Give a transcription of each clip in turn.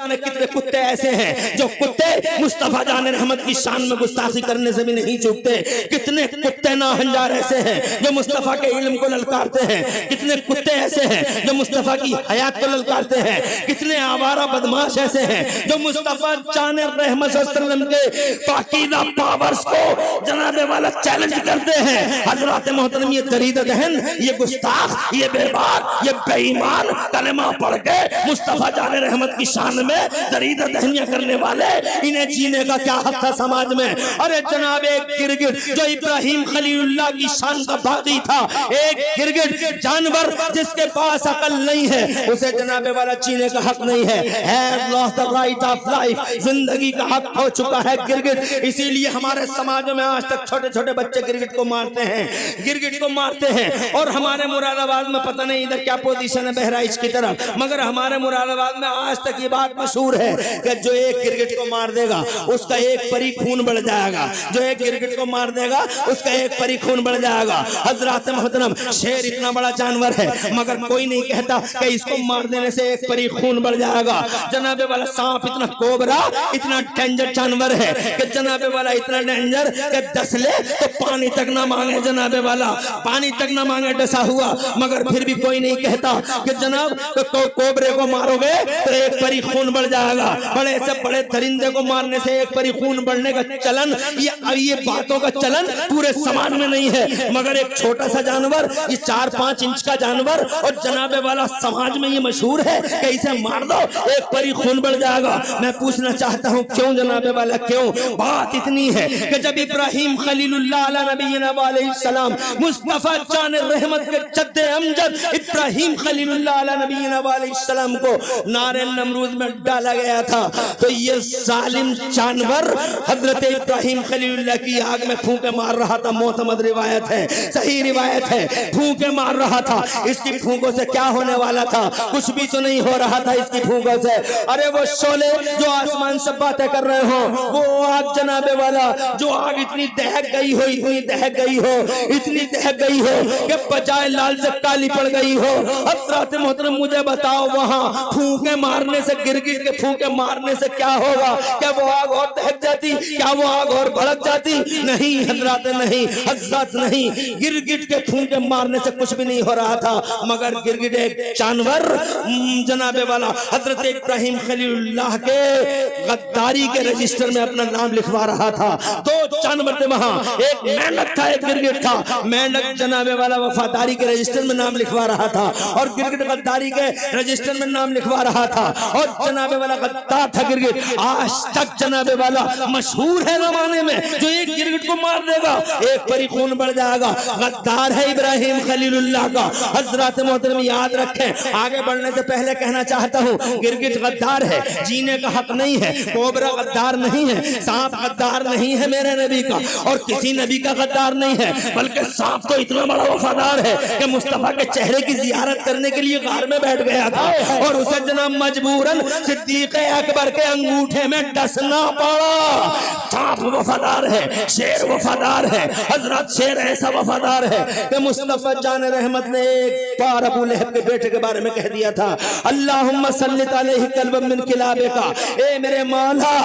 जाने कितने कुत्ते ऐसे हैं जो कुत्ते मुस्तफा जान रहमत की शान में गुस्ताखी करने से भी नहीं चूकते। कितने कुत्ते नाहंजार ऐसे हैं जो मुस्तफा के इल्म को ललकारते हैं। कितने कुत्ते ऐसे हैं जो मुस्तफा की हयात को ललकारते हैं। कितने आवारा बदमाश ऐसे हैं जो मुस्तफा जान रहमत सल्लल्लाहु अलैहि वसल्लम के पाकीज़ा पावर्स को जनाबे वाला चैलेंज करते हैं। हजरत मोहतरम ये दरीद दहन, ये गुस्ताख, ये बेबाक, ये बेईमान कलमा पढ़ के मुस्तफा जान रहमत की शान में दरीद दहनिया करने वाले, इन्हें जीने का क्या हक था समाज में। अरे जनाब एक गिरगिट जो इब्राहिम खलीलुल्लाह की शान का बागी था, एक गिरगिट जानवर जिसके पास अकल नहीं है, उसे जनाबे वाला जीने का हक नहीं है। Has lost the right of life, जिंदगी का हक हो चुका है गिरगिट। इसीलिए हमारे समाज में आज तक छोटे छोटे बच्चे गिरगिट को मारते हैं, गिरगिट को मारते हैं। और हमारे मुरादाबाद में पता नहीं इधर क्या पोजीशन है बहराइच की तरफ, मगर हमारे मुरादाबाद में आज तक ये बात मशहूर है कि जो एक गिरगिट को मार देगा उसका एक परी खून बढ़ जाएगा। जो एक गिरगिट को मार देगा उसका एक परी खून बढ़ जाएगा। हजरत मोहतरम शेर इतना बड़ा जानवर है मगर कोई नहीं कहता कि इसको मार देने से एक परी खून बढ़ जाएगा। जनाबे वाला सांप इतना कोबरा, इतना डेंजर जानवर है कि जनाबे वाला इतना डेंजर कि डस ले तो पानी तक ना मांगे। जनाबे वाला पानी तक ना मांगे डसा हुआ, मगर फिर भी कोई नहीं कहता कि जनाब कोबरे को मारोगे तो एक परी खून बढ़ जाएगा। बड़े से बड़े दरिंदे को मारने से एक परी खून बढ़ने का चलन, ये बातों का चलन पूरे समाज में नहीं है। मगर एक छोटा सा जानवर, ये 4-5 इंच का जानवर, और जनाबे वाला समाज में ये मशहूर है कि इसे मार दो एक परी खून बढ़ जाएगा। मैं पूछना चाहता हूँ क्यों जनाबे वाला, क्यों? बात इतनी है कि जब इब्राहिम खलीलुल्लाह अला नबीना अलैहिस्सलाम मुस्तफा जान रहमत के जद्दे अमजद इब्राहिम खलीलुल्लाह अला नबीना अलैहिस्सलाम को नारे नमरूद में डाला गया था, तो ये जालिम जानवर हजरत इब्राहिम खलीलुल्लाह की आग में फूंके मार रहा था। मोतमद रिवायत है, सही रिवायत है, फूंके मार रहा था। इसकी फूंकों से क्या होने वाला था? कुछ भी तो नहीं हो रहा था इसकी फूंकों से। अरे वो शोले जो आसमान से बातें कर रहे हो, वो आग जनाबे वाला जो आग इतनी दहक गई हो, इतनी दहक गई हो, इतनी दहक गई हो कि बजाय लाल से काली पड़ गई हो। हज़रत मोहतरम मुझे बताओ वहां फूंके मारने से, गिरगिट के फूंके मारने से क्या होगा? क्या वो आग और दहक जाती? क्या वो आग और भड़क जाती? नहीं हजरत, नहीं हजरत, नहीं। गिरगिट के फूंके मारने से कुछ भी नहीं हो रहा था, मगर गिरगिट एक जानवर जनाबे वाला हजरत इब्राहिम खलीलुल्लाह के गद्दारी के रजिस्टर में अपना नाम लिखवा रहा था। 2 जानवर थे वहां, एक मेंढक था, एक गिरगिट था। मेंढक जनाबे वाला वफादारी के रजिस्टर में नाम लिखवा रहा था और गिरगिट गद्दारी के रजिस्टर में नाम लिखवा रहा था। और जनाबे वाला गद्दार था गिरगिट। आज तक जनाबे वाला मशहूर है जमाने में, जो एक गिरगिट को मार देगा एक परी खून बढ़ जाएगा। गद्दार है इब्राहिम खलीलुल्लाह का। हजरत मोहतरम याद रखें। आगे बढ़ने से पहले कहना चाहता हूँ, गिरगिट गद्दार है, जीने का हक नहीं है। कोबरा गद्दार नहीं है, सांप गद्दार नहीं है मेरे नबी का, और किसी नबी का गद्दार नहीं है। बल्कि सांप तो इतना बड़ा वफादार है कि मुस्तफा के चेहरे की जियारत करने के लिए गार में बैठ गया था और उसे जनाब मजबूरन सिद्दीक अकबर के अंगूठे में डसना पड़ा। सांप वफादार है, शेर वफादार है। हजरत शेर ऐसा वफादार है कि मुस्तफा जान रहमत ने एक बार अबू लहब के बेटे के बारे में कह दिया था, अल्लाहुम्मा सल्लित अलैहि कल्बम मिन किलाबिका, ए मेरे मौला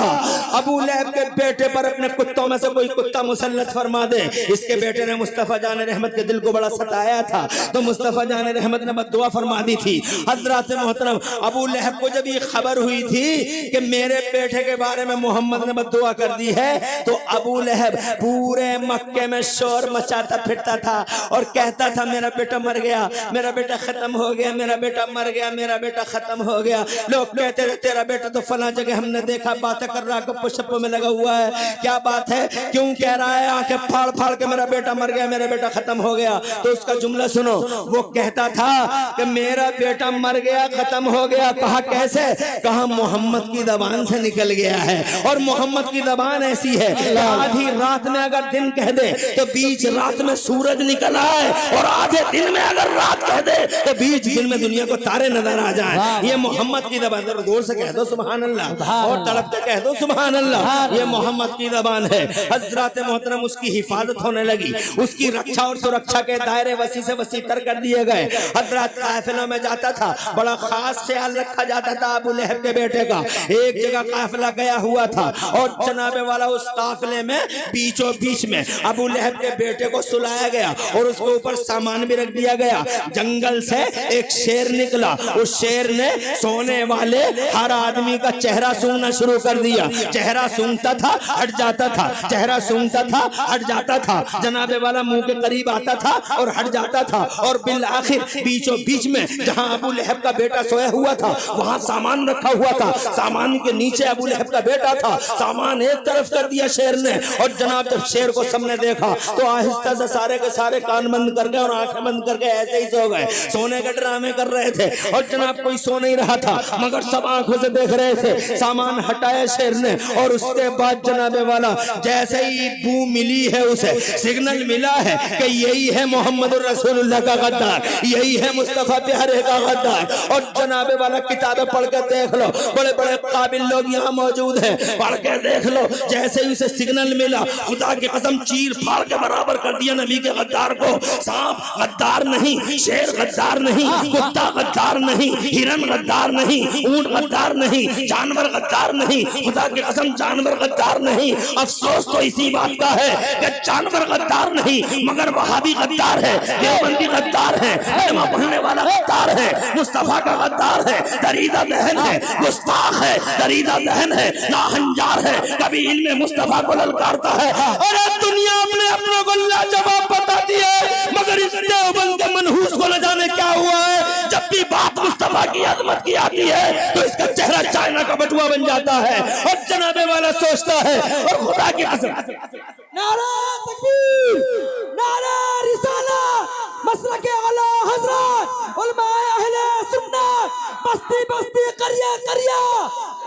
अबू लहब के बेटे पर अपने कुत्तों में से कोई कुत्ता मुसल्लत फरमा दे। इसके बेटे ने मुस्तफा जान रहमत के दिल को बड़ा सताया था, तो मुस्तफा जान रहमत ने बद्दुआ फरमा दी थी। हजरत मोहतरम अबू लहब को जब ये खबर हुई थी कि मेरे बेटे के बारे में मोहम्मद ने बद्दुआ कर दी है, तो अबू लहब पूरे मक्के में शोर मचाता फिरता था और कहता था मेरा बेटा मर गया, मेरा बेटा खत्म हो गया, मेरा बेटा मर गया, मेरा बेटा खत्म हो गया। लोग कहते थे तेरा बेटा तो फला जगह हमने देखा, बातें कर रहा, गप्पो शप्पो में लगा हुआ है, क्या बात है, क्यों कह रहा है आंखें फाड़ फाड़ के मेरा बेटा मर गया, मेरा बेटा खत्म हो गया? तो उसका जुमला सुनो, वो कहता था कि मेरा बेटा मर गया, खत्म हो गया। कहा कैसे? कहा मोहम्मद की जबान से निकल गया है, और मोहम्मद की जबान ऐसी है आधी रात में अगर दिन कह दे तो बीच रात में सूरज निकल आए, और आधे दिन में अगर रात कह दे तो बीच दिन में दुनिया को तारे नजर आ जाए। ये मोहम्मद की जबान। जोर से कह दो सुभान अल्लाह। और तड़प के कह दो सुभान अल्लाह। ये मोहम्मद की ज़बान है। हज़रत मोहतरम उसकी हिफाजत होने लगी, उसकी रक्षा और सुरक्षा के दायरे वसी से वसी तर कर दिए गए। हज़रत काफिलों में जाता था, बड़ा खास ख्याल रखा जाता था अबू लहब के बेटे का। एक जगह काफिला गया हुआ था और जनाबे वाला उस काफिले में बीचों बीच में अबू लहब के बेटे को सुलाया गया और उसके ऊपर सामान भी रख दिया गया। जंगल से एक शेर निकला, उस शेर ने सोने वाले हर आदमी का चेहरा सूंघना शुरू कर दिया। चेहरा सूंघता था, हट जाता था, चेहरा सूंघता था, हट जाता था, जनाबे वाला मुंह के करीब आता था और हट जाता था। और बिल आखिर बीचों बीच में जहां अबू लहब का बेटा सोया हुआ था वहां सामान रखा हुआ था, सामान के नीचे अबू लहब का बेटा था। सामान एक तरफ कर दिया शेर ने और जनाब जब शेर को सबने देखा तो आहिस्ता से सारे के सारे कान बंद कर गए और आंखें बंद करके ऐसे ही सो गए। सोने के ड्रामे कर रहे थे और जनाब कोई सो नहीं रहा था मगर सब आंखों से देख रहे थे। सामान हटाया शेर ने और उसके बाद जनाबे वाला जैसे ही बू मिली है, उसे सिग्नल मिला है कि यही है मोहम्मद रसूलुल्लाह का गद्दार, यही है मुस्तफा प्यारे का गद्दार। और जनाबे वाला किताबें पढ़ के देख लो, बड़े बड़े काबिल लोग यहाँ मौजूद हैं, पढ़ के देख लो। जैसे ही उसे सिग्नल मिला खुदा की कसम चीर फाड़ के बराबर कर दिया नबी के गद्दार को। सांप गद्दार नहीं, शेर गद्दार नहीं, कुत्ता गद्दार नहीं, हिरन गद्दार नहीं, ऊंट गद्दार नहीं, जानवर गद्दार नहीं, खुदा की कसम जानवर गद्दार नहीं। अफसोस तो इसी बात का है कि जानवर गद्दार नहीं मगर वहाबी गद्दार है, देवबंदी गद्दार है, कलमा पढ़ने वाला गद्दार है, मुस्तफा का गद्दार है, दरीदा दहन है, गुस्ताख है, दरीदा दहन है, नाहंजार है, कभी इल्मे मुस्तफा को ललकारता है। अरे दुनिया अपने अपनों को लाजवाब बताती है मगर इस देवबंद के मनहूस को न जाने क्या हुआ है। जब भी बात मुस्तफा की अजमत की आती है तो इसका चेहरा चाइना का बटुआ बन जाता है और जनाबे वाला सोचता है और खुदा की कसम नारा तकबीर, नारा रिसाला, मसलके आला हजरत, उलमाए अहले सुन्नत, बस्ती बस्ती करिया करिया,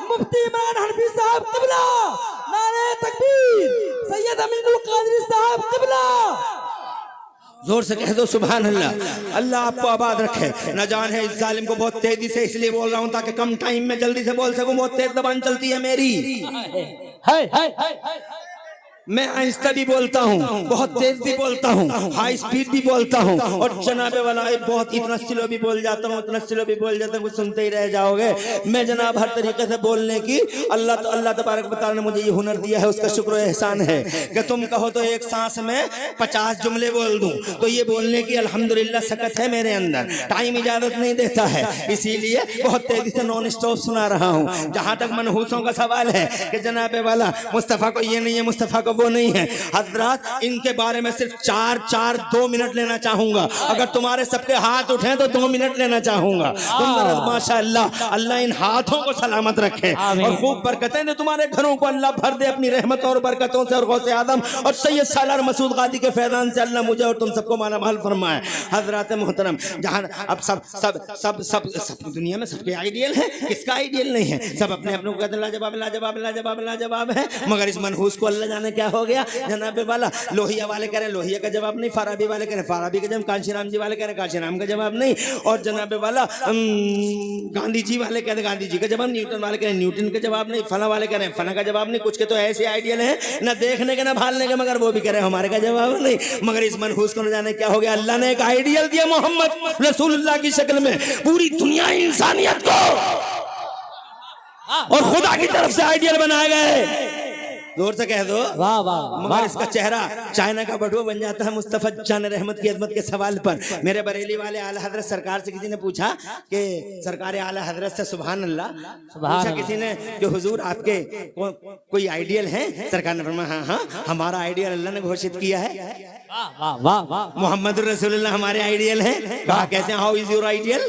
मुफ्ती इमरान हनफी साहब क़िबला, नारे तकबीर, सैयद अमीनुल कादरी साहब क़िबला। जोर से कह दो सुभान अल्लाह। अल्लाह आपको आबाद रखे। न जान है इस जालिम को बहुत तेजी से इसलिए बोल रहा हूँ ताकि कम टाइम में जल्दी से बोल सकूं। बहुत तेज जबान चलती है मेरी, मैं आहिस्ता भी बोलता हूँ, बहुत तेज भी बोलता हूँ, हाई स्पीड भी बोलता हूँ और जनाबे वाला बहुत इतना स्लो भी बोल जाता हूँ, इतना स्लो भी बोल जाता हूँ कुछ सुनते ही रह जाओगे। मैं जनाब हर तरीके से बोलने की अल्लाह तबारक व तआला ने मुझे ये हुनर दिया है, उसका शुक्र एहसान है कि तुम कहो तो एक सांस में 50 जुमले बोल दूं, तो ये बोलने की अल्हम्दुलिल्लाह सकत है मेरे अंदर। टाइम इजाजत नहीं देता है इसीलिए बहुत तेजी से नॉन स्टॉप सुना रहा हूँ। जहां तक मनहूसों का सवाल है कि जनाबे वाला मुस्तफा को ये नहीं है, मुस्तफा को वो नहीं है, हजरत इनके बारे में सिर्फ 2 मिनट लेना चाहूंगा। अगर तुम्हारे सबके हाथ उठे तो 2 मिनट लेना चाहूंगा। माशाअल्लाह, अल्लाह इन हाथों को सलामत रखे और खूब बरकतें दे तुम्हारे घरों को अल्लाह भर दे अपनी रहमत और बरकतों से और गौसे आदम और सैयद सालार मसूद गादी के फैजान से अल्लाह मुझे और तुम सबको माला माल फरमाए। हजरत मोहतरम, जहां अब सब सब सब सब सब दुनिया में सबके आइडियल है, किसका आइडियल नहीं है? सब अपने अपनों को कहते हैं लाजवाब लाजवाब लाजवाब लाजवाब है, मगर इस मनहूस को अल्लाह जाने क्या हो गया। जनाबे वाला लोहिया वाले कह रहे लोहिया का जवाब नहीं, फाराबी वाले कह रहे फाराबी का जवाब, कांशीराम जी वाले कह रहे कांशीराम का जवाब नहीं, और जनाबे वाला गांधी जी वाले कह रहे गांधी जी का जवाब, न्यूटन वाले कह रहे न्यूटन का जवाब नहीं, फला वाले कह रहे फला का जवाब नहीं। कुछ के तो ऐसे आइडियल हैं ना देखने के ना भालने के, मगर वो भी कह रहे हमारे का जवाब नहीं। मगर इस मनहूस को न जाने क्या हो गया, अल्लाह ने एक आइडियल दिया मोहम्मद रसूलुल्लाह की शक्ल में पूरी दुनिया इंसानियत को, और खुदा की तरफ से आइडियल बनाए गए। जोर से कह दो वाह वाह। मगर इसका चेहरा चाइना का बटुआ बन जाता है मुस्तफा जान रहमत की अजमत के सवाल पर। मेरे बरेली वाले आला हजरत सरकार से किसी ने पूछा कि सरकार आला हजरत से सुभान अल्लाह, पूछा किसी ने कि हुजूर आपके कोई आइडियल है? सरकार ने फरमाया हाँ हाँ हमारा आइडियल अल्लाह ने घोषित किया है, मोहम्मद रसूलुल्लाह हमारे आइडियल हैं। कहा कैसे, हाउ इज योर आइडियल,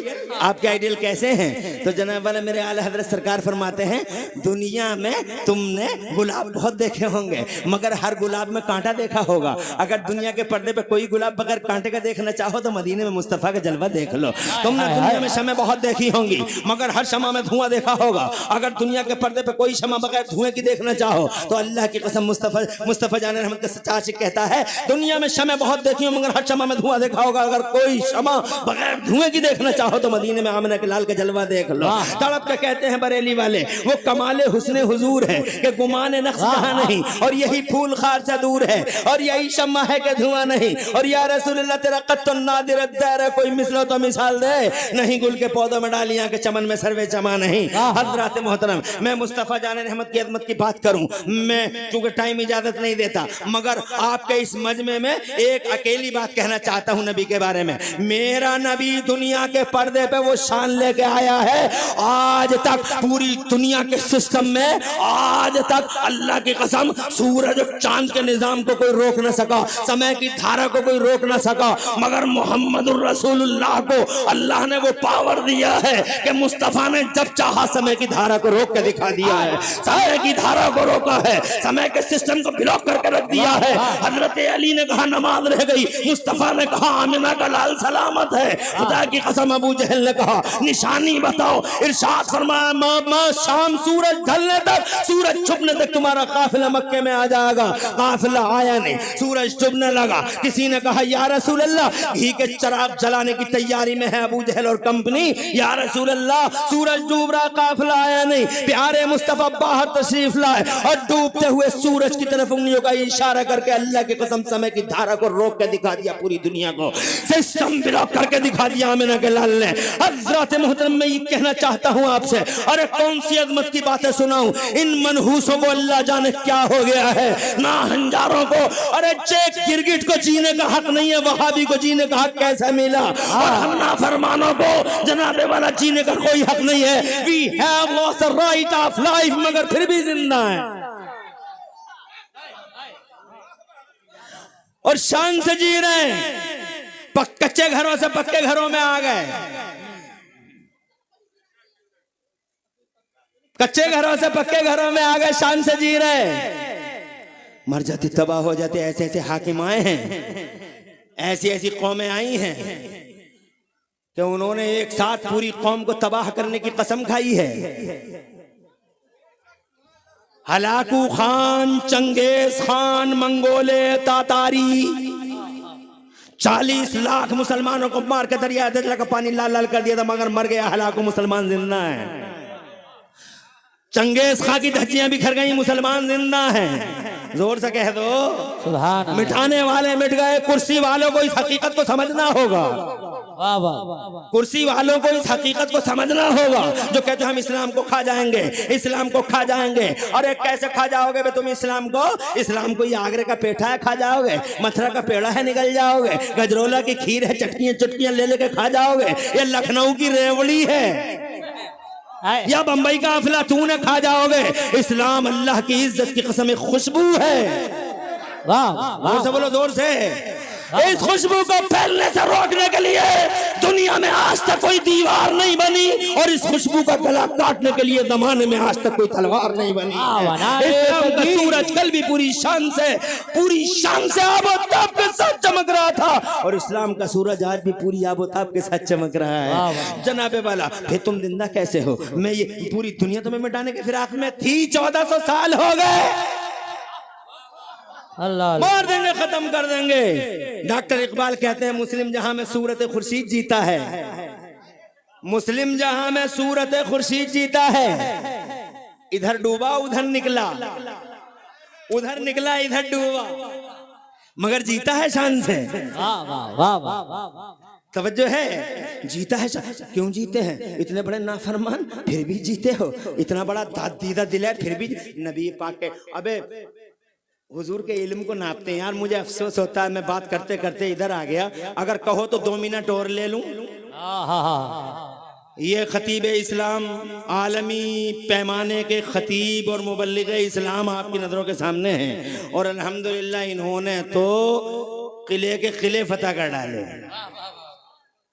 आपके आइडियल कैसे हैं? तो जनाब वाला मेरे आला हजरत सरकार फरमाते हैं दुनिया में तुमने गुलाब बहुत देखे होंगे मगर हर गुलाब में कांटा देखा होगा। अगर दुनिया के पर्दे पे कोई गुलाब बगैर कांटे का देखना चाहो तो मदीने में मुस्तफा का जलवा देख लो। तुमने दुनिया में शमे बहुत देखी होंगी मगर हर शमा में धुआं देखा होगा। अगर दुनिया के पर्दे पे कोई शमा बगैर धुएं की देखना चाहो तो अल्लाह की कसम मुस्तफा जान रहमत का सच्चा आशिक कहता है दुनिया में में शमे बहुत देखी हो मगर हर शमा में धुआं देखा होगा। अगर कोई शमा बगैर धुएं की देखना चाहो तो मदीने में आमिना के लाल का जलवा देख लो। तड़प के कहते हैं बरेली वाले वो कमाले हुस्ने हुजूर है कि गुमाने नक्श कहा नहीं, और यही फूल खार से दूर है, और यही शम्मा है कि धुआं नहीं। और या रसूलल्लाह तेरा कत्तो नादिर दर कोई मिसलो तो मिसाल दे नहीं, गुल के पौधों में डालियां के चमन में सर्वे चमा नहीं। हजरात मोहतरम, मैं मुस्तफ़ा जान रहमत की अज़मत की बात करूं, मैं चूंकि टाइम इजाजत नहीं देता, मगर आपके इस मजमे में एक अकेली बात कहना चाहता हूं नबी के बारे में। मेरा नबी दुनिया के पर्दे पे वो शान लेके आया है, आज तक पूरी दुनिया के सिस्टम में आज तक अल्लाह की कसम सूरज और चांद के निजाम को कोई रोक न सका, समय की धारा को कोई रोक न सका, मगर मोहम्मदुर रसूलुल्लाह को अल्लाह ने वो पावर दिया है कि मुस्तफा ने जब चाहा समय की धारा को रोक के दिखा दिया है, समय की धारा को रोका है, समय के सिस्टम को ब्लॉक करके रख दिया है। हजरत अली ने कहा नमाज रह गई, मुस्तफा ने कहा आमिना का लाल सलामत है। खुदा की कसम अबू जहल ने कहा निशानी बताओ, इरशाद फरमाया शाम सूरज ढलने तक, सूरज छुपने तक तुम्हारा काफिला मक्के में आ जाएगा। काफिला आया नहीं, सूरज डूबने लगा। किसी ने कहा या रसूल अल्लाह घी के चिराग जलाने की तैयारी में है अबू जहल और कंपनी। या रसूल अल्लाह सूरज डूब रहा, काफिला आया नहीं। प्यारे मुस्तफा बाहर तशरीफ लाए और डूबते हुए सूरज की तरफ उंगलियों का इशारा करके अल्लाह की कसम समय की धारा को रोक के दिखा दिया पूरी दुनिया को, सिस्टम ब्लॉक करके दिखा दिया आमिना के लाल ने। हज़रत मोहतरम मैं ये कहना चाहता हूं आपसे, अरे कौन सी अजमत की बातें सुनाऊं, इन मनहूसों को अल्लाह जाने क्या हो गया है, ना हंजारों को। अरे चेक गिरगिट को जीने का हक नहीं है, वहाबी को जीने का हक कैसे मिला, और हम नाफरमानों को जनाबे वाला जीने का कोई हक नहीं है। We have lost the right of life, मगर फिर भी जिंदा है और शान से जी रहे हैं। कच्चे घरों से पक्के घरों में आ गए, कच्चे घरों से पक्के घरों में आ गए, शान से जी रहे। मर जाती तबाह हो जाते, ऐसे ऐसे हाकिम आए हैं, ऐसी ऐसी कौमें आई हैं कि उन्होंने एक साथ पूरी कौम को तबाह करने की कसम खाई है। Hulagu Khan, Genghis Khan, मंगोले, तातारी 40 lakh मुसलमानों को मार के दरिया दजला का पानी लाल लाल कर दिया था, मगर मर गया। हलाकू मुसलमान जिंदा है। चंगेज खान की धज्जियां बिखर गई, मुसलमान जिंदा हैं। जोर से कह दो सुभान अल्लाह। मिटाने वाले मिट गए, कुर्सी वालों को इस हकीकत को समझना होगा। कुर्सी वालों को इस हकीकत को समझना होगा जो कहते हम इस्लाम को खा जाएंगे, इस्लाम को खा जाएंगे। अरे कैसे खा जाओगे बे तुम इस्लाम को? इस्लाम को ये आगरे का पेठा है खा जाओगे, मथुरा का पेड़ा है निकल जाओगे, गजरोला की खीर है चटकियां चुटकियां ले लेके खा जाओगे, ये लखनऊ की रेवड़ी है या बंबई का अफलातून है खा जाओगे। इस्लाम अल्लाह की इज्जत की कसम खुशबू है। वाह से बोलो जोर से। इस खुशबू को फैलने से रोकने के लिए दुनिया में आज तक कोई दीवार नहीं बनी, और इस खुशबू का गला काटने के लिए जमाने में आज तक कोई तलवार नहीं बनी। इस्लाम का सूरज कल भी पूरी शान से आबोताब के साथ चमक रहा था, और इस्लाम का सूरज आज भी पूरी आबोताब के साथ चमक रहा है। जनाबे वाला फिर तुम जिंदा कैसे हो? मैं ये पूरी दुनिया तुम्हें मिटाने के फिराक में थी, 1400 साल हो गए, अल्लाह मार देंगे, खत्म कर देंगे। डॉक्टर इकबाल कहते हैं मुस्लिम जहां में सूरत खुर्शीद जीता है, मुस्लिम जहां में सूरत खुर्शीद जीता है। इधर डूबा उधर निकला, उधर निकला इधर डूबा, मगर जीता है शान से। तवज्जो है, जीता है। क्यों जीते हैं? इतने बड़े नाफरमान फिर भी जीते हो, इतना बड़ा दादीदा दिल है फिर भी नबी पाक के अबे हुजूर के इल्म को नापते हैं यार। मुझे अफसोस होता है मैं बात करते करते इधर आ गया, अगर कहो तो 2 मिनट और ले लूं। ये खतीब इस्लाम, आलमी पैमाने के खतीब और मुबल्लिग इस्लाम आपकी नजरों के सामने हैं, और अल्हम्दुलिल्लाह इन्होंने तो किले के किले फतह कर डाले,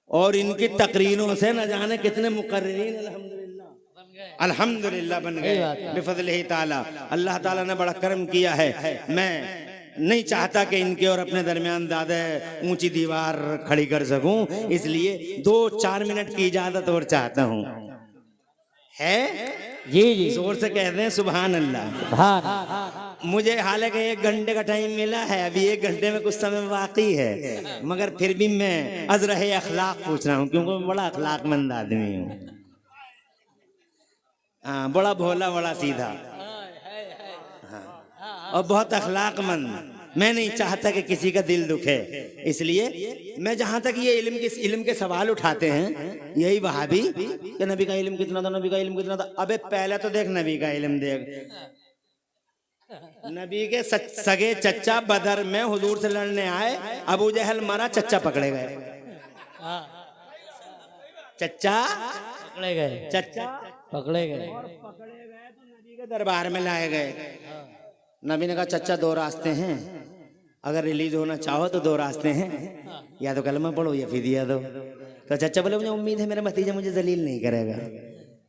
और इनकी तकरीरों से न जाने कितने मुकर्रिरीन अल्हम्दुलिल्लाह बन गए बिफज़लिही ताला। अल्लाह ताला ने बड़ा करम किया है। मैं नहीं चाहता कि इनके और अपने दरमियान ज्यादा ऊंची दीवार खड़ी कर सकूं, इसलिए 2-4 मिनट की इजाजत और चाहता हूं। है जी जी जोर से कहते हैं सुभान अल्लाह। सुभान। मुझे हालांकि 1 घंटे का टाइम मिला है, अभी 1 घंटे में कुछ समय बाकी है, मगर फिर भी मैं अज़रहे अखलाक पूछ रहा हूँ, क्योंकि मैं बड़ा अखलाकमंद आदमी हूँ। हाँ, बड़ा भोला, बड़ा सीधा, हाँ, और बहुत अखलाकमंद। मैं नहीं चाहता कि किसी का दिल दुखे, इसलिए मैं जहां तक ये इल्म के सवाल उठाते हैं, यही वहाबी कि नबी का इल्म कितना था, नबी का इल्म कितना था। अबे पहले तो देख नबी का इल्म देख। नबी के सगे चच्चा बदर में हुजूर से लड़ने आए, अबू जहल मारा, चच्चा पकड़े गए। चच्चा पकड़े गए, चच्चा पकड़े गए, पकड़े गए तो नबी के दरबार में लाए गए। नबी ने कहा चच्चा 2 रास्ते हैं, अगर रिलीज होना चाहो तो 2 रास्ते हैं, या तो कलमा पढ़ो या फिदिया दो। तो चच्चा बोले मुझे उम्मीद है मेरा भतीजा मुझे जलील नहीं करेगा।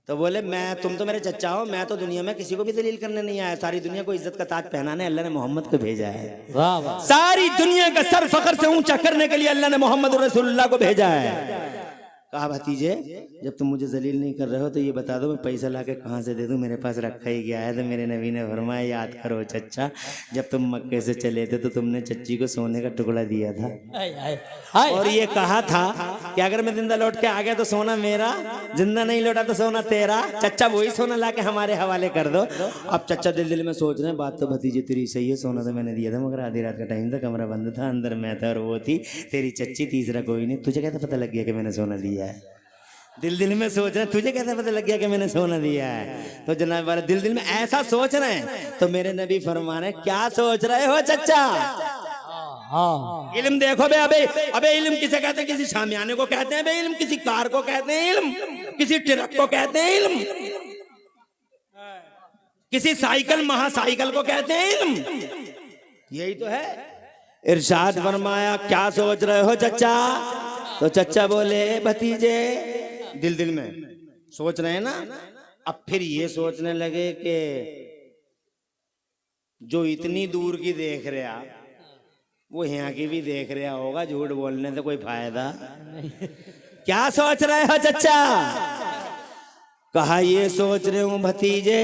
तो बोले तुम तो मेरे चच्चा हो, मैं तो दुनिया में किसी को भी दलील करने नहीं आया, सारी दुनिया को इज्जत का ताज पहनाने अल्लाह ने मोहम्मद को भेजा है। वाह वाह। सारी दुनिया का सर फखर से ऊंचा करने के लिए अल्लाह ने मोहम्मद रसूलुल्लाह को भेजा है। कहा भतीजे जब तुम मुझे जलील नहीं कर रहे हो तो ये बता दो मैं पैसा लाके कहाँ से दे दूं, मेरे पास रखा ही गया है। तो मेरे नबी ने फरमाया याद करो चच्चा, जब तुम मक्के से चले थे तो तुमने चच्ची को सोने का टुकड़ा दिया था, और ये कहा था कि अगर मैं जिंदा लौट के आ गया तो सोना मेरा, जिंदा नहीं लौटा तो सोना तेरा। चच्चा वही सोना लाके हमारे हवाले कर दो। अब चच्चा दिल में सोच रहे हैं बात तो भतीजे तेरी सही है, सोना तो मैंने दिया था मगर आधी रात का टाइम था, कमरा बंद था, अंदर मैं था और वो थी तेरी चच्ची, तीसरा कोई नहीं। तुझे कैसे पता लग गया कि मैंने सोना दिया है? दिल में सोच रहे हैं तुझे कैसे पता लग गया कि मैंने सोना दिया है? तो जनाब वाले दिल में ऐसा सोच रहे हैं, तो मेरे नबी फरमाने क्या सोच रहे हो चच्चा? इल्म देखो बे। अबे इल्म किसे कहते हैं? किसी शामियाने को कहते हैं बे इल्म, किसी कार को कहते हैं इल्म, किसी ट्रक को कहते हैं इल्म, किसी साइकिल महासाइकिल को कहते हैं इल्म। यही तो है। इरशाद फरमाया क्या सोच रहे हो चच्चा? तो चच्चा बोले भतीजे, दिल में सोच रहे हैं ना। अब फिर ये सोचने लगे कि जो इतनी दूर की देख रहे आप वो यहाँ की भी देख रहा होगा, झूठ बोलने से कोई फायदा। क्या सोच रहे हो चच्चा? कहा ये सोच रहे हूं भतीजे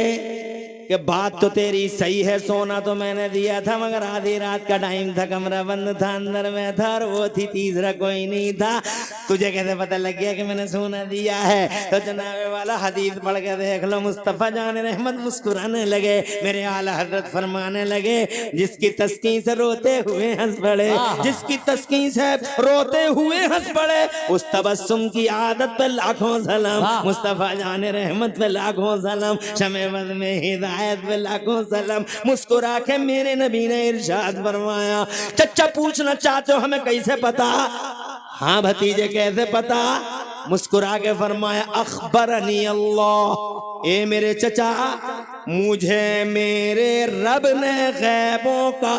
कि बात तो तेरी सही है, सोना तो मैंने दिया था मगर आधी रात का टाइम था, कमरा बंद था, अंदर में था और वो थी, तीसरा कोई नहीं था। तुझे कैसे पता लग गया कि मैंने सोना दिया है? तो जनाबे वाला हदीस पढ़ के देख लो। मुस्तफा जान रहमत मुस्कुराने लगे, मेरे आला हजरत फरमाने लगे जिसकी तस्कीन से रोते हुए हंस पड़े, जिसकी तस्कीन से रोते हुए हंस पड़े, उस तबस्सुम की आदत पे लाखों सलाम। मुस्तफा जान रहमत पे लाखों सलाम, शमेवद में हिदायत पे लाखों सलाम। मुस्कुरा के मेरे नबी ने इरशाद फरमाया चच्चा पूछना चाहते हो हमें कैसे पता? हाँ भतीजे कैसे पता? मुस्कुरा के फरमाया अखबरनी अल्लाह, ए मेरे चचा मुझे मेरे रब ने गैबों का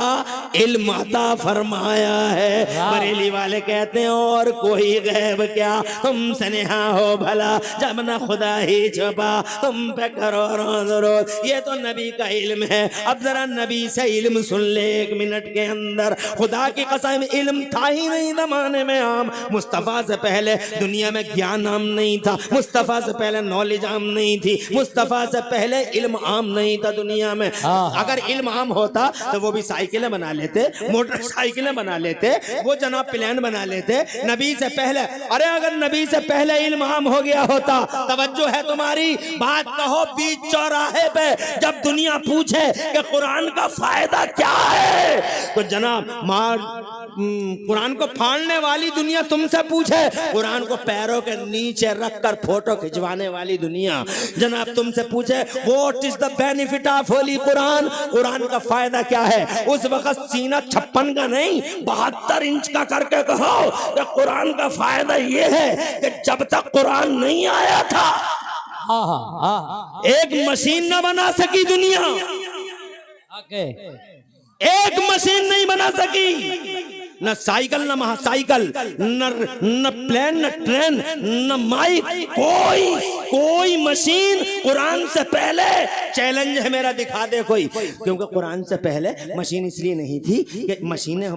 इल्म अता फरमाया है। बरेली वाले कहते हैं और कोई गैब क्या, तुमसे नेहा हो भला जब न खुदा ही छुपा, तुम पे करो रोज। ये तो नबी का इल्म है। अब जरा नबी से इल्म सुन ले 1 मिनट के अंदर। खुदा की कसम इल्म था ही नहीं जमाने में आम। मुस्तफा से पहले दुनिया में ज्ञान आम नहीं था, मुस्तफा से पहले नॉलेज आम नहीं थी, मुस्तफा से पहले इल्म आम नहीं था दुनिया में। अगर इल्म आम होता तो वो भी साइकिलें बना लेते, मोटरसाइकिलें बना लेते, वो जनाब प्लेन बना लेते नबी से पहले। अरे अगर नबी से पहले इल्म आम हो गया होता, तवज्जो है तुम्हारी बात कहो बीच चौराहे पे जब दुनिया पूछे कि कुरान का फायदा क्या है, तो जनाब कुरान को फाड़ने वाली दुनिया तुमसे पूछे, कुरान को पैरों के नीचे रखकर फोटो खिंचवाने वाली दुनिया जनाब तुमसे पूछे what is the benefit of Holi Quran, Quran का फायदा क्या है, उस वक्त सीना 56 का नहीं 72 इंच का करके कहो कि कुरान का फायदा ये है कि जब तक कुरान नहीं आया था एक मशीन न बना सकी दुनिया, एक मशीन नहीं बना सकी। न साइकिल, न महासाइकिल, न प्लेन, न ट्रेन, न माइक, कोई मशीन कुरान से पहले। चैलेंज है मेरा, दिखा दे कोई। क्योंकि कुरान से पहले मशीन इसलिए नहीं थी कि मशीनें,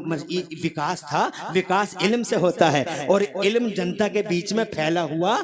विकास था, विकास इल्म से होता है, और इल्म जनता के बीच में फैला हुआ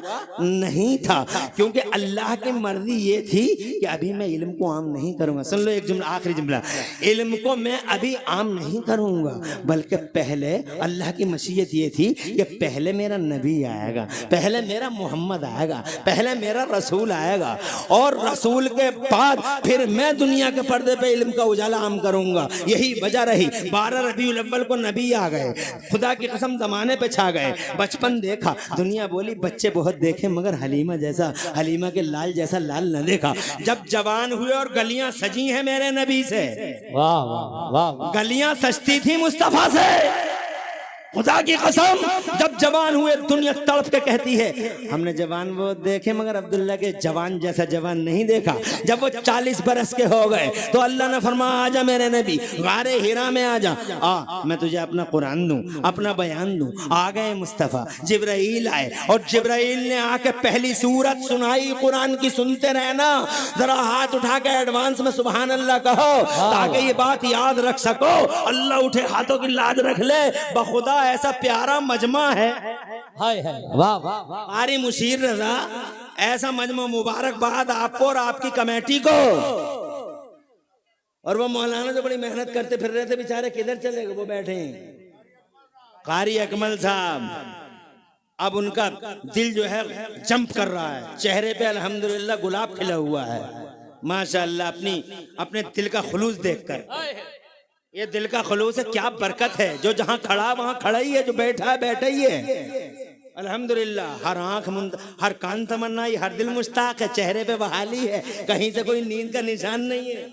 नहीं था। क्योंकि अल्लाह की मर्जी ये थी कि अभी मैं इल्म को आम नहीं करूंगा। सुन लो एक जुमला, आखिरी जुमला, इल्म को मैं अभी आम नहीं करूंगा, बल्कि पहले अल्लाह की मशीयत ये थी कि पहले मेरा नबी आएगा, पहले मेरा मोहम्मद आएगा, पहले मेरा रसूल आएगा, और रसूल के बाद फिर मैं दुनिया के पर्दे पे इल्म का उजाला आम करूंगा। यही वजह रही। 12 रबीउल अव्वल को नबी आ गए, खुदा की कसम जमाने पे छा गए। बचपन देखा, दुनिया बोली बच्चे बहुत देखे मगर हलीमा जैसा, हलीमा के लाल जैसा लाल न देखा। जब जवान हुए और गलियां सजी हैं मेरे नबी से, वाह वाह वाह, गलियां सजती थी मुस्तफा से, खुदा की कसम। जब जवान हुए दुनिया तड़प के कहती है हमने जवान वो देखे मगर अब्दुल्ला के जवान जैसा जवान नहीं देखा। जब वो 40 बरस के हो गए तो अल्लाह ने फरमाया आजा मेरे नबी, गारे हिरा में आजा, मैं तुझे अपना कुरान दूं, अपना बयान दूं। आ गए मुस्तफा, जिब्राइल आए, और जिब्राइल ने आके पहली सूरत सुनाई कुरान की। सुनते रहना, जरा हाथ उठा के एडवांस में सुभान अल्लाह कहो ताकि ये बात याद रख सको। अल्लाह उठे हाथों की लाज रख ले। बखुदा ऐसा प्यारा मजमा है, हाय हाय, वाह वाह वाह, आरी मुशीर रजा, ऐसा मजमा। मुबारकबाद आपको और आपकी कमेटी को। और वो मौलाना जो बड़ी मेहनत करते फिर रहे थे बेचारे, किधर चले गए? वो बैठे कारी अकमल साहब। अब उनका दिल जो है जंप कर रहा है, चेहरे पे अल्हम्दुलिल्लाह गुलाब खिला हुआ है माशाअल्लाह, अपने दिल का खुलूस देखकर। ये दिल का खुलूस है, क्या बरकत है। जो जहां खड़ा वहां खड़ा ही है, जो बैठा है बैठा ही है अल्हम्दुलिल्लाह। हर आंख हर कान तमन्नाई, हर दिल मुश्ताक है, चेहरे पे बहाली है, कहीं से कोई नींद का निशान नहीं है।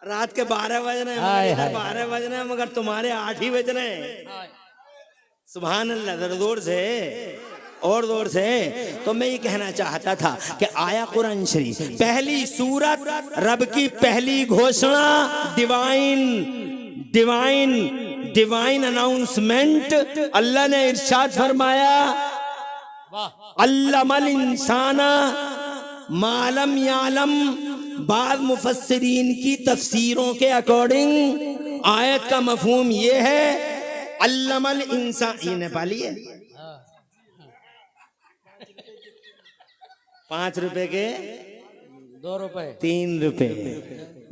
रात के 12 बज रहे हैं, 12 बज रहे हैं मगर तुम्हारे 8 ही बज रहे हैं। सुभान अल्लाह, जरा जोर से और जोर से। तो मैं ये कहना चाहता था कि आया कुरान शरीफ, पहली सूरत, रब की पहली घोषणा, डिवाइन अनाउंसमेंट। अल्लाह ने इरशाद फरमाया अल्लमल इंसाना मालम यालम। बाद मुफस्सिरीन की तफसीरों के अकॉर्डिंग आयत का मफहूम ये है अल्लमल इंसान। ये नेपाली है, 5 रुपए के 2 रुपए 3 रुपए,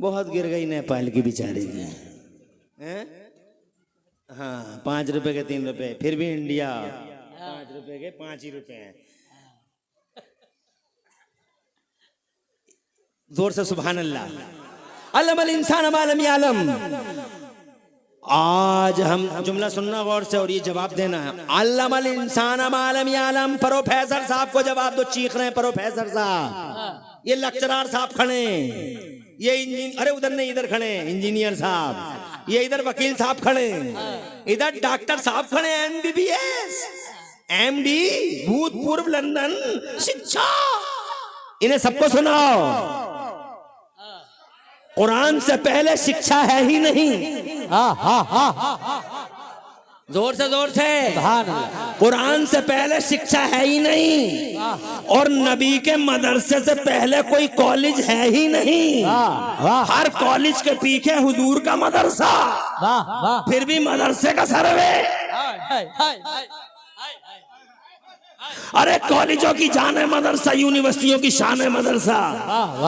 बहुत गिर गई नेपाल की बेचारी की। हाँ, 5 रुपए के 3 रुपए, फिर भी इंडिया 5 रुपए के 5 ही रुपए हैं। जोर से सुभान अल्लाह। अल्लमल इंसान मा लम यालम। आज हम जुमला सुनना गौर से और ये जवाब देना है। अल्लमल इंसान मा लम यालम। प्रोफेसर साहब को जवाब दो। चीख रहे हैं प्रोफेसर साहब, ये लेक्चरर साहब खड़े, ये इंजीनियर, अरे उधर नहीं इधर खड़े इंजीनियर साहब, ये इधर वकील साहब खड़े, इधर डॉक्टर साहब खड़े, MBBS MD भूतपूर्व लंदन शिक्षा। इन्हें सबको सुनाओ, कुरान से पहले शिक्षा है ही नहीं। जोर से कुरान से पहले शिक्षा है ही नहीं, और नबी के मदरसे से पहले कोई कॉलेज है ही नहीं। हर कॉलेज के पीछे हुजूर का मदरसा, फिर भी मदरसे का सर्वे। अरे कॉलेजों की जान है मदरसा, यूनिवर्सिटियों की शान है मदरसा।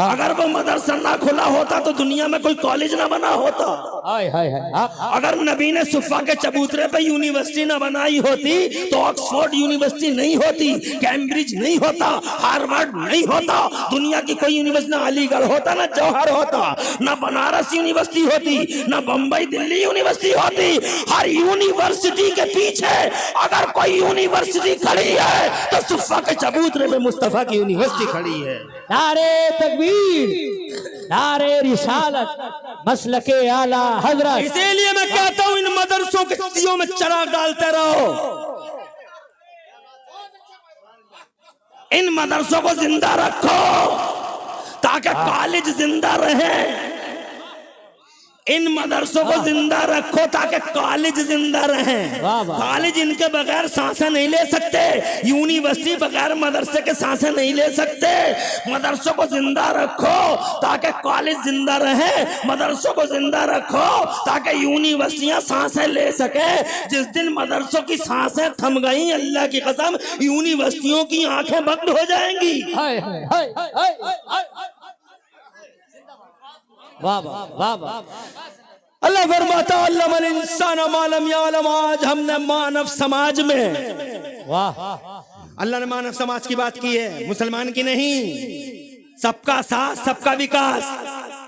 अगर वो मदरसा ना खुला होता तो दुनिया में कोई कॉलेज ना बना होता। अगर नबी ने सुफ़ा के चबूतरे पे यूनिवर्सिटी ना बनाई होती तो ऑक्सफोर्ड यूनिवर्सिटी नहीं होती, कैम्ब्रिज नहीं होता, हार्वर्ड नहीं होता, दुनिया की कोई यूनिवर्सिटी ना अलीगढ़ होता, ना जौहर होता, ना बनारस यूनिवर्सिटी होती, ना बम्बई दिल्ली यूनिवर्सिटी होती। हर यूनिवर्सिटी के पीछे अगर कोई यूनिवर्सिटी खड़ी है तो सुफ़ा के चबूतरे में मुस्तफा की यूनिवर्सिटी खड़ी है। नारे तकबीर, नारे रिसालत, मसलके आला हजरत। इसीलिए मैं कहता हूं इन मदरसों के दियों में चिराग डालते रहो, इन मदरसों को जिंदा रखो ताकि कॉलेज जिंदा रहे, इन मदरसों को जिंदा रखो ताकि कॉलेज जिंदा रहें। कॉलेज इनके बगैर सांसें नहीं ले सकते, यूनिवर्सिटी बगैर मदरसे के सांसें नहीं ले सकते। मदरसों को जिंदा रखो ताकि कॉलेज जिंदा रहे, मदरसों को जिंदा रखो ताकि यूनिवर्सिटियां सांसें ले सके। जिस दिन मदरसों की सांसें थम गई, अल्लाह की कसम यूनिवर्सिटियों की आंखें बंद हो जाएंगी। वाह वाह वाह। अल्लाह फरमाता अल्लामल इंसान मालम यालम। आज हमने मानव समाज में, वाह, अल्लाह ने मानव समाज की बात की है, मुसलमान की नहीं। सबका साथ सबका विकास।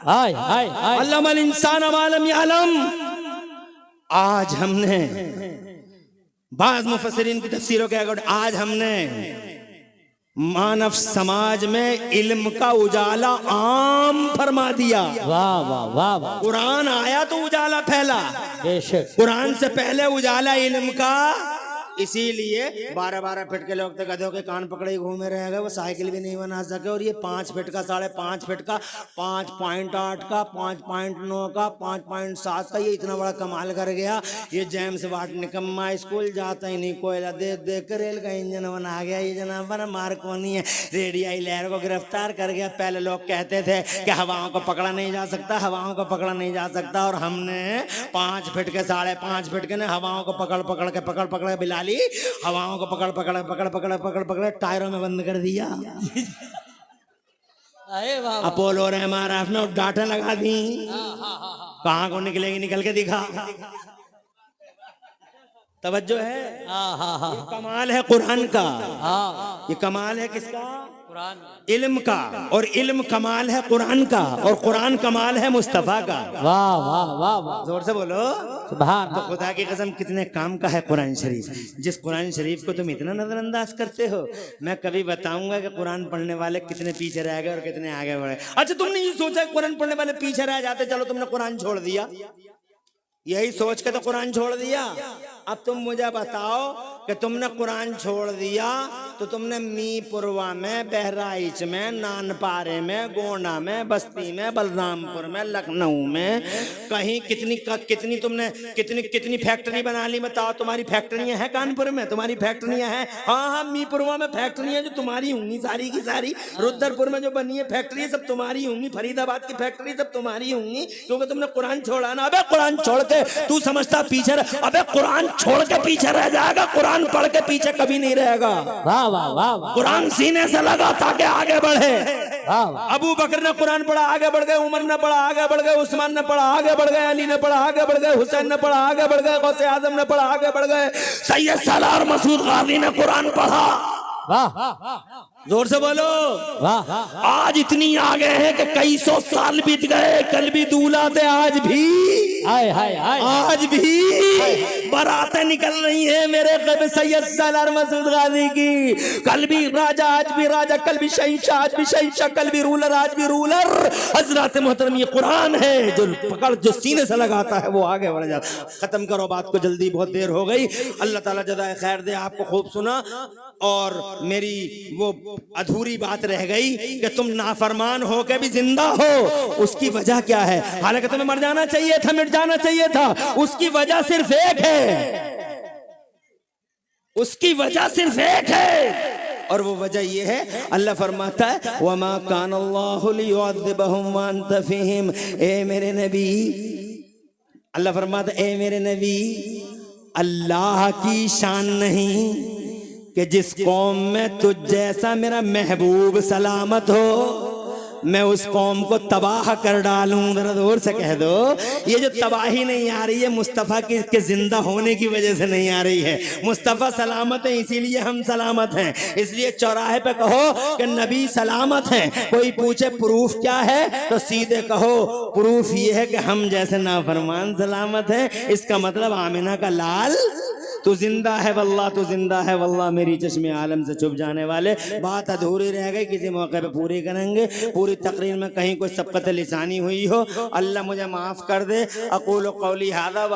हाय हाय हाय। अल्लामल इंसान मालम यालम। आज हमने बाज़ मुफस्सिरीन की तफसीरों के अगर आज हमने मानव समाज में इल्म का उजाला आम फरमा दिया। वाह वाह वाह वाह। कुरान आया तो उजाला फैला, बेशक। कुरान से पहले उजाला इल्म का। इसीलिए 12-12 फीट के लोग तो गधों के कान पकड़े ही घूमे रहेगा, वो साइकिल भी नहीं बना सके। और ये 5 फीट का, 5.5 फीट का, 5.8 का, 5.9 का, 5.7 का, ये इतना बड़ा कमाल कर गया। ये जेम्स वाट निकम्मा स्कूल जाता ही नहीं, कोयला देख देख कर रेल का इंजन बना गया। ये जनाब बना मार्कोनी है, रेडियाई लहर को गिरफ्तार कर गया। पहले लोग कहते थे कि हवाओं को पकड़ा नहीं जा सकता, हवाओं को पकड़ा नहीं जा सकता, और हमने 5 फीट के, 5.5 फीट के ने हवाओं को पकड़ पकड़ के बिलाली हवाओं को पकड़ टायरों में बंद कर दिया। अपोलो और एमआरएफ ने डाटा लगा दी। कहां को निकलेगी, निकल के दिखा। तवज्जो है। ये कमाल है कुरान का। ये कमाल है किसका? कुरान, इल्म का। और इल्म कमाल है कुरान का, और कुरान कमाल है मुस्तफा का। वाह वाह वाह वाह। जोर से बोलो सुभान। तो खुदा की कसम कितने काम का है कुरान शरीफ। जिस कुरान शरीफ को तुम इतना नजरअंदाज करते हो, मैं कभी बताऊंगा कि कुरान पढ़ने वाले कितने पीछे रह गए और कितने आगे बढ़े। अच्छा, तुमने ये सोचा कुरान पढ़ने वाले पीछे रह जाते, चलो तुमने कुरान छोड़ दिया, यही सोच के तो कुरान छोड़ दिया। अब तुम मुझे बताओ कि तुमने कुरान छोड़ दिया तो तुमने मीरपुरवा में, बहराइच में, नानपारे में, गोंडा में, बस्ती में, बलरामपुर में, लखनऊ में, कहीं कितनी तुमने कितनी फैक्ट्री बना ली। बताओ, तुम्हारी फैक्ट्रियां हैं कानपुर में? तुम्हारी फैक्ट्रियां हैं? हाँ, मीरपुरवा में फैक्ट्रियां जो तुम्हारी होंगी सारी की सारी। रुद्रपुर में जो बनी है फैक्ट्री सब तुम्हारी होंगी। फरीदाबाद की फैक्ट्री सब तुम्हारी होंगी, क्योंकि तुमने कुरान छोड़ा ना। अबे कुरान छोड़ के तू समझता पीछे अबे कुरान छोड़ के पीछे रह जाएगा, कुरान पढ़ के पीछे कभी नहीं रहेगा। वाह वाह वाह। कुरान सीने से लगा ताकि आगे बढ़े। अबू बकर ने कुरान पढ़ा, आगे बढ़ गए। उमर ने पढ़ा, आगे बढ़ गए। उस्मान ने पढ़ा, आगे बढ़ गए। अली ने पढ़ा, आगे बढ़ गए। हुसैन ने पढ़ा, आगे बढ़ गए। गौसे आजम ने पढ़ा, आगे बढ़ गए। सैयद सालार मसूद गाजी ने कुरान पढ़ा। वाह, जोर से बोलो वाह। आज इतनी आगे है कि कई 100 साल बीत गए, कल भी दूल्हा थे, आज भी हाय हाय हाय। आज भी बारातें निकल रही हैं मेरे कब सैयद सालार मसूद गाजी की। कल भी राजा, आज भी राजा, कल भी शहंशाह, आज भी शहंशाह, कल भी रूलर, आज भी रूलर। हजरत मोहतरम, ये कुरान है जो पकड़, जो सीने से लगाता है वो आगे बढ़ जाता। खत्म करो बात को जल्दी, बहुत देर हो गई। अल्लाह ताला जज़ाए खैर दे। आपको खूब सुना, और मेरी वो अधूरी बात रह गई कि तुम नाफरमान हो के भी जिंदा हो। उसकी वजह क्या है? हालांकि तुम्हें मर जाना चाहिए था, मिट जाना चाहिए था। उसकी वजह सिर्फ एक है, उसकी वजह सिर्फ एक है, और वो वजह ये है, अल्लाह फरमाता है वमा कान अल्लाहु लियुअज़्ज़िबहुम व अंत फ़ीहिम। ए मेरे नबी, अल्लाह फरमाता है ए मेरे नबी, अल्लाह की शान नहीं कि जिस कौम में तुझ जैसा मेरा महबूब सलामत हो, मैं उस कौम को तबाह कर डालूं। जरा जोर से कह दो, ये जो तबाही नहीं आ रही है मुस्तफ़ा के जिंदा होने की वजह से नहीं आ रही है। मुस्तफ़ा सलामत है, इसीलिए हम सलामत हैं। इसलिए चौराहे पे कहो कि नबी सलामत हैं। कोई पूछे प्रूफ क्या है, तो सीधे कहो प्रूफ ये है कि हम जैसे नाफरमान सलामत हैं। इसका मतलब आमिना का लाल तू जिंदा है वल्लाह, तू जिंदा है वल्लाह। मेरी चश्मे आलम से छुप जाने वाले, बात अधूरी रह गई, किसी मौके पे पूरी करेंगे। पूरी तकरीर में कहीं कोई सबकत लिसानी हुई हो, अल्लाह मुझे माफ कर दे। अक़ूलु क़ौली हाज़ा व